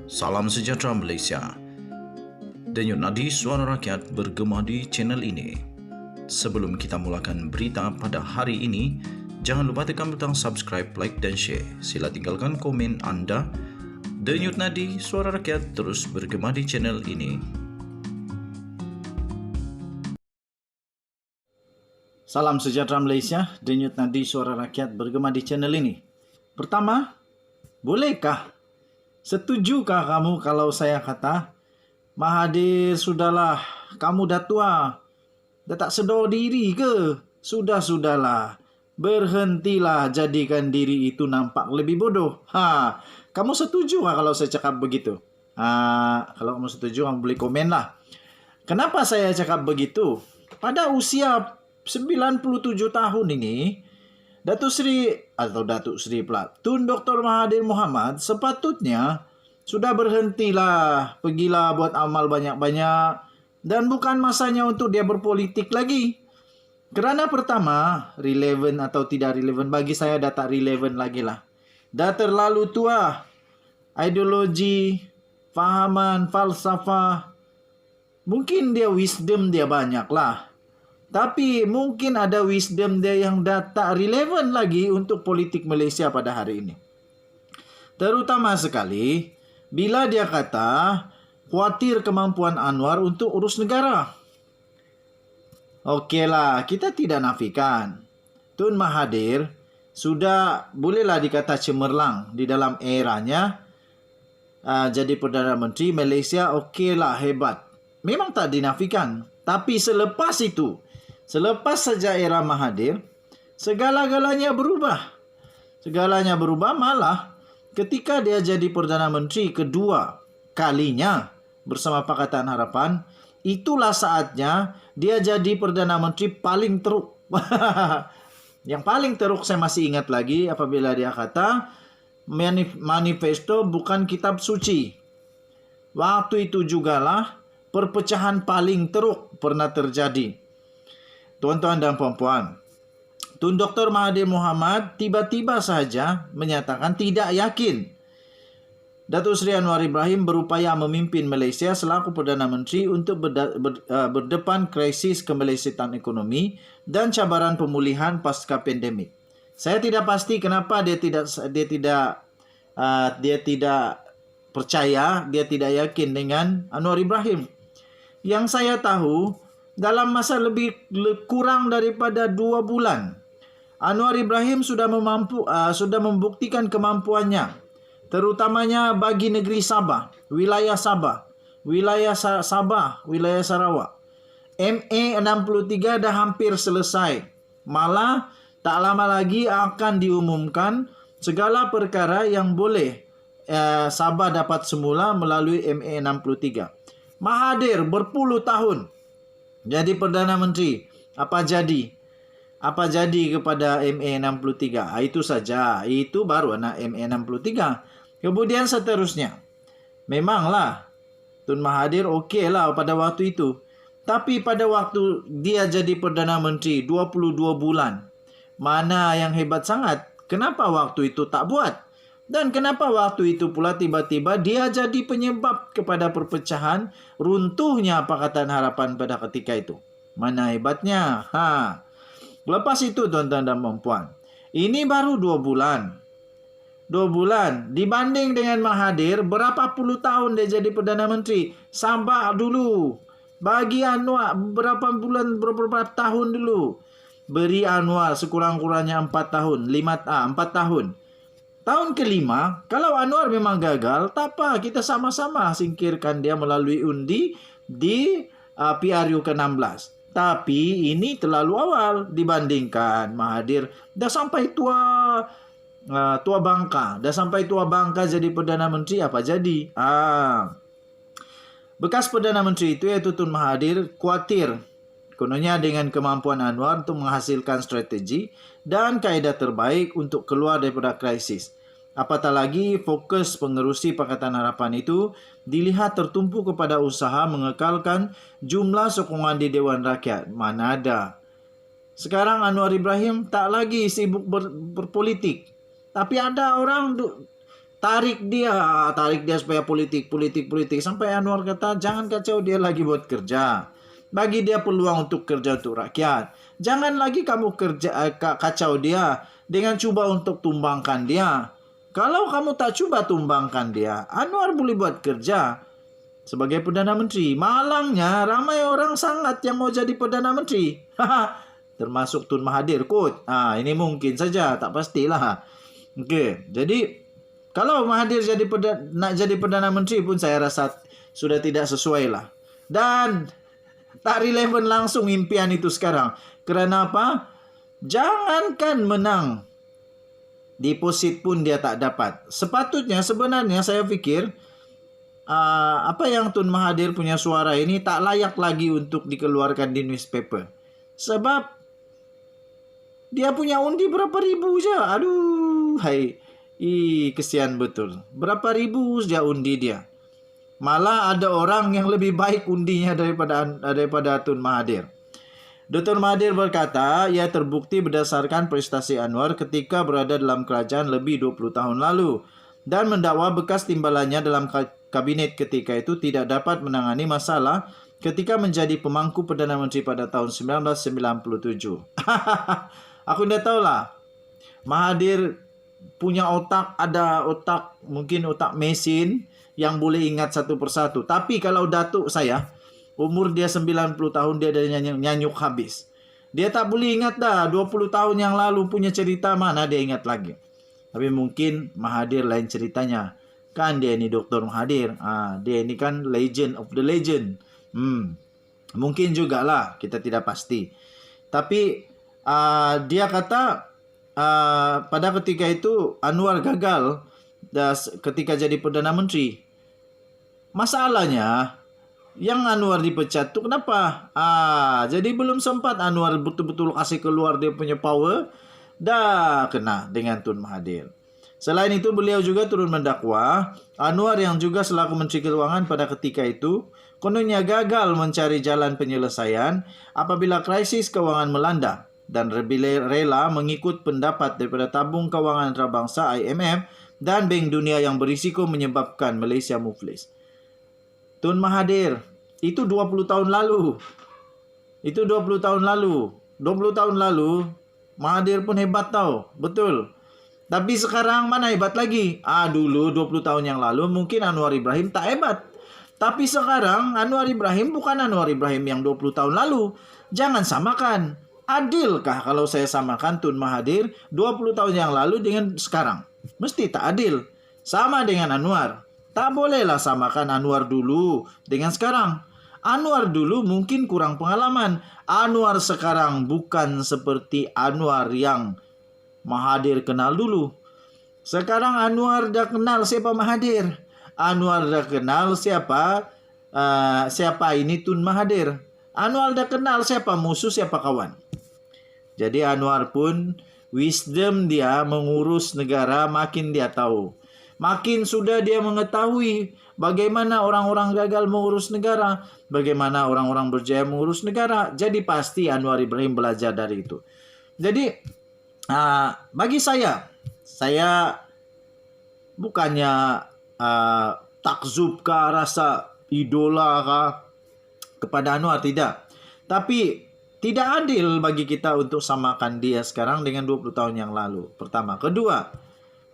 Salam sejahtera Malaysia. Denyut nadi suara rakyat bergema di channel ini. Sebelum kita mulakan berita pada hari ini, jangan lupa tekan butang subscribe, like dan share. Sila tinggalkan komen anda. Denyut nadi suara rakyat terus bergema di channel ini. Salam sejahtera Malaysia, denyut nadi suara rakyat bergema di channel ini. Pertama, bolehkah? Setujukah kamu kalau saya kata, Mahathir, sudahlah, kamu dah tua, dah tak sedar diri ke? Sudahlah, berhentilah jadikan diri itu nampak lebih bodoh. Kamu setuju kalau saya cakap begitu? Kalau kamu setuju, kamu boleh komen lah. Kenapa saya cakap begitu? Pada usia 97 tahun ini, Datuk Seri pula, Tun Dr. Mahathir Mohamad sepatutnya sudah berhentilah, pergilah buat amal banyak-banyak dan bukan masanya untuk dia berpolitik lagi. Kerana pertama, relevan atau tidak relevan, bagi saya dah tak relevan lagi lah. Dah terlalu tua, ideologi, fahaman, falsafah, mungkin dia wisdom dia banyak lah. Tapi mungkin ada wisdom dia yang dah tak relevan lagi untuk politik Malaysia pada hari ini. Terutama sekali bila dia kata khawatir kemampuan Anwar untuk urus negara. Okeylah, kita tidak nafikan. Tun Mahathir sudah bolehlah dikata cemerlang di dalam eranya jadi Perdana Menteri Malaysia, okeylah, hebat. Memang tak dinafikan. Tapi selepas itu, selepas saja era Mahathir, segala-galanya berubah. Segalanya berubah, malah ketika dia jadi Perdana Menteri kedua kalinya bersama Pakatan Harapan, itulah saatnya dia jadi Perdana Menteri paling teruk. Yang paling teruk saya masih ingat lagi apabila dia kata, manifesto bukan kitab suci. Waktu itu jugalah perpecahan paling teruk pernah terjadi. Tuan-tuan dan puan-puan, Tun Dr. Mahathir Mohamad tiba-tiba sahaja menyatakan tidak yakin Datuk Seri Anwar Ibrahim berupaya memimpin Malaysia selaku Perdana Menteri untuk berdepan krisis kemelesetan ekonomi dan cabaran pemulihan pasca pandemik. Saya tidak pasti kenapa dia tidak percaya, dia tidak yakin dengan Anwar Ibrahim. Yang saya tahu, dalam masa lebih kurang daripada 2 bulan, Anwar Ibrahim sudah membuktikan kemampuannya, terutamanya bagi negeri Sabah, wilayah Sarawak. MA63 dah hampir selesai. Malah tak lama lagi akan diumumkan segala perkara yang boleh Sabah dapat semula melalui MA63. Mahathir berpuluh tahun jadi Perdana Menteri. Apa jadi kepada MA63? Itu saja. Itu baru anak MA63. Kemudian seterusnya. Memanglah Tun Mahathir okeylah pada waktu itu. Tapi pada waktu dia jadi Perdana Menteri 22 bulan. Mana yang hebat sangat? Kenapa waktu itu tak buat? Dan kenapa waktu itu pula tiba-tiba dia jadi penyebab kepada perpecahan, runtuhnya Pakatan Harapan pada ketika itu? Mana hebatnya? Lepas itu tuan-tuan dan puan-puan, ini baru 2 bulan. 2 bulan dibanding dengan Mahathir, berapa puluh tahun dia jadi Perdana Menteri? Sabar dulu. Bagi Anwar berapa tahun dulu. Beri Anwar sekurang-kurangnya 4 tahun, 4 tahun. Tahun kelima, kalau Anwar memang gagal, tak apa, kita sama-sama singkirkan dia melalui undi di PRU ke-16. Tapi ini terlalu awal dibandingkan Mahathir dah sampai tua bangka. Dah sampai tua bangka jadi Perdana Menteri, apa jadi? Bekas Perdana Menteri itu iaitu Tun Mahathir khawatir kononnya dengan kemampuan Anwar untuk menghasilkan strategi dan kaedah terbaik untuk keluar daripada krisis. Apatah lagi fokus pengerusi Pakatan Harapan itu dilihat tertumpu kepada usaha mengekalkan jumlah sokongan di Dewan Rakyat. Mana ada. Sekarang Anwar Ibrahim tak lagi sibuk berpolitik. Tapi ada orang tarik dia supaya politik sampai Anwar kata jangan kacau dia lagi buat kerja. Bagi dia peluang untuk kerja untuk rakyat. Jangan lagi kamu kacau dia dengan coba untuk tumbangkan dia. Kalau kamu tak coba tumbangkan dia, Anwar boleh buat kerja sebagai Perdana Menteri. Malangnya ramai orang sangat yang mau jadi Perdana Menteri. Termasuk Tun Mahathir kot. Ini mungkin saja, tak pastilah. Okey, jadi kalau Mahathir nak jadi Perdana Menteri pun saya rasa sudah tidak sesuai lah. Dan tak relevan langsung impian itu sekarang. Kerana apa? Jangankan menang, deposit pun dia tak dapat. Sepatutnya sebenarnya saya fikir apa yang Tun Mahathir punya suara ini tak layak lagi untuk dikeluarkan di newspaper. Sebab dia punya undi berapa ribu je. Aduh, kesian betul. Berapa ribu saja undi dia. Malah ada orang yang lebih baik undinya daripada Tun Mahathir. Dr. Mahathir berkata, ia terbukti berdasarkan prestasi Anwar ketika berada dalam kerajaan lebih 20 tahun lalu dan mendakwa bekas timbalannya dalam kabinet ketika itu tidak dapat menangani masalah ketika menjadi pemangku Perdana Menteri pada tahun 1997. Aku tidak tahulah. Mahathir punya mungkin otak mesin yang boleh ingat satu persatu. Tapi kalau datuk saya, umur dia 90 tahun, dia dah nyanyuk habis. Dia tak boleh ingat dah 20 tahun yang lalu punya cerita, mana dia ingat lagi. Tapi mungkin Mahathir lain ceritanya. Kan dia ini Dr. Mahathir. Dia ini kan legend of the legend. Mungkin jugalah, kita tidak pasti. Tapi dia kata pada ketika itu Anwar gagal ketika jadi Perdana Menteri. Masalahnya yang Anwar dipecat tu kenapa? Jadi belum sempat Anwar betul-betul kasih keluar dia punya power, dah kena dengan Tun Mahathir. Selain itu beliau juga turun mendakwa Anwar yang juga selaku Menteri Keuangan pada ketika itu kononnya gagal mencari jalan penyelesaian apabila krisis keuangan melanda dan rela mengikut pendapat daripada Tabung Kewangan Antarabangsa IMF dan Bank Dunia yang berisiko menyebabkan Malaysia muflis. Tun Mahathir, itu 20 tahun lalu. 20 tahun lalu, Mahathir pun hebat tau. Betul. Tapi sekarang mana hebat lagi? Dulu 20 tahun yang lalu mungkin Anwar Ibrahim tak hebat. Tapi sekarang Anwar Ibrahim bukan Anwar Ibrahim yang 20 tahun lalu. Jangan samakan. Adilkah kalau saya samakan Tun Mahathir 20 tahun yang lalu dengan sekarang? Mesti tak adil. Sama dengan Anwar. Tak bolehlah samakan Anwar dulu dengan sekarang. Anwar dulu mungkin kurang pengalaman. Anwar sekarang bukan seperti Anwar yang Mahathir kenal dulu. Sekarang Anwar dah kenal siapa Mahathir. Anwar dah kenal siapa ini Tun Mahathir. Anwar dah kenal siapa musuh, siapa kawan. Jadi Anwar pun wisdom dia mengurus negara makin dia tahu. Makin sudah dia mengetahui bagaimana orang-orang gagal mengurus negara, bagaimana orang-orang berjaya mengurus negara. Jadi pasti Anwar Ibrahim belajar dari itu. Jadi bagi saya bukannya takzub kah, rasa idola kah kepada Anwar, tidak. Tapi tidak adil bagi kita untuk samakan dia sekarang dengan 20 tahun yang lalu. Pertama. Kedua,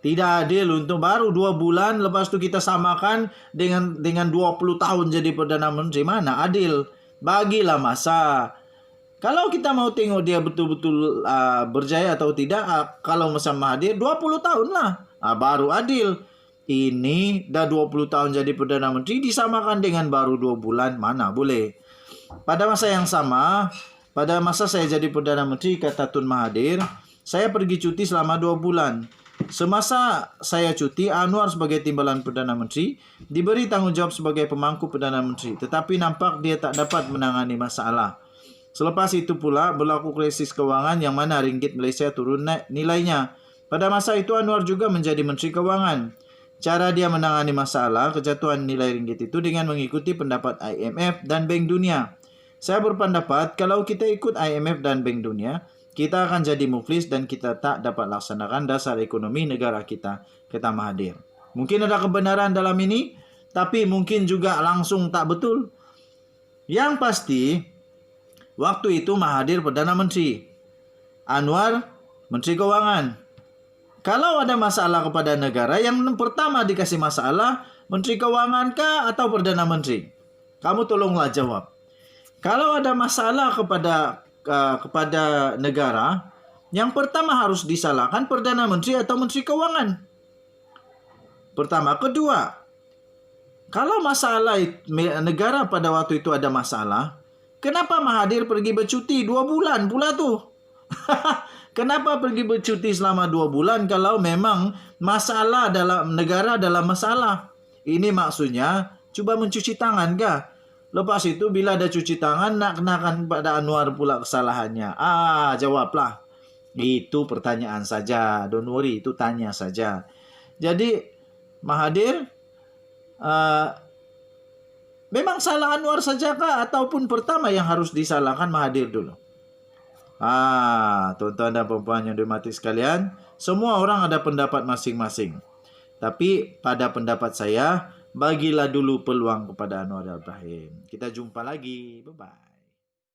tidak adil untuk baru 2 bulan lepas tu kita samakan dengan 20 tahun jadi Perdana Menteri. Mana adil? Bagilah masa. Kalau kita mau tengok dia betul-betul berjaya atau tidak, kalau macam Mahathir 20 tahun lah, baru adil. Ini dah 20 tahun jadi Perdana Menteri disamakan dengan baru 2 bulan, mana boleh. Pada masa yang sama, pada masa saya jadi Perdana Menteri, kata Tun Mahathir, saya pergi cuti selama 2 bulan. Semasa saya cuti, Anwar sebagai timbalan Perdana Menteri diberi tanggungjawab sebagai pemangku Perdana Menteri. Tetapi nampak dia tak dapat menangani masalah. Selepas itu pula berlaku krisis kewangan yang mana ringgit Malaysia turun nilainya. Pada masa itu Anwar juga menjadi Menteri Kewangan. Cara dia menangani masalah kejatuhan nilai ringgit itu dengan mengikuti pendapat IMF dan Bank Dunia. Saya berpendapat kalau kita ikut IMF dan Bank Dunia, kita akan jadi muflis dan kita tak dapat laksanakan dasar ekonomi negara kita, kata Mahathir. Mungkin ada kebenaran dalam ini, tapi mungkin juga langsung tak betul. Yang pasti, waktu itu Mahathir Perdana Menteri, Anwar Menteri Keuangan. Kalau ada masalah kepada negara, yang pertama dikasih masalah, Menteri Keuangan kah atau Perdana Menteri? Kamu tolonglah jawab. Kalau ada masalah kepada negara, yang pertama harus disalahkan Perdana Menteri atau Menteri Keuangan. Pertama. Kedua, kalau masalah negara pada waktu itu ada masalah, kenapa Mahathir pergi bercuti 2 bulan pula tuh? Kenapa pergi bercuti selama 2 bulan kalau memang masalah dalam negara dalam masalah? Ini maksudnya cuba mencuci tangan kah? Lepas itu bila ada cuci tangan nak kenakan pada Anwar pula kesalahannya. Jawablah. Itu pertanyaan saja. Don't worry, itu tanya saja. Jadi Mahathir memang salah Anwar saja kah ataupun pertama yang harus disalahkan Mahathir dulu? Tuan-tuan dan puan-puan yang dihormati sekalian, semua orang ada pendapat masing-masing. Tapi pada pendapat saya, bagilah dulu peluang kepada Anwar Ibrahim. Kita jumpa lagi. Bye-bye.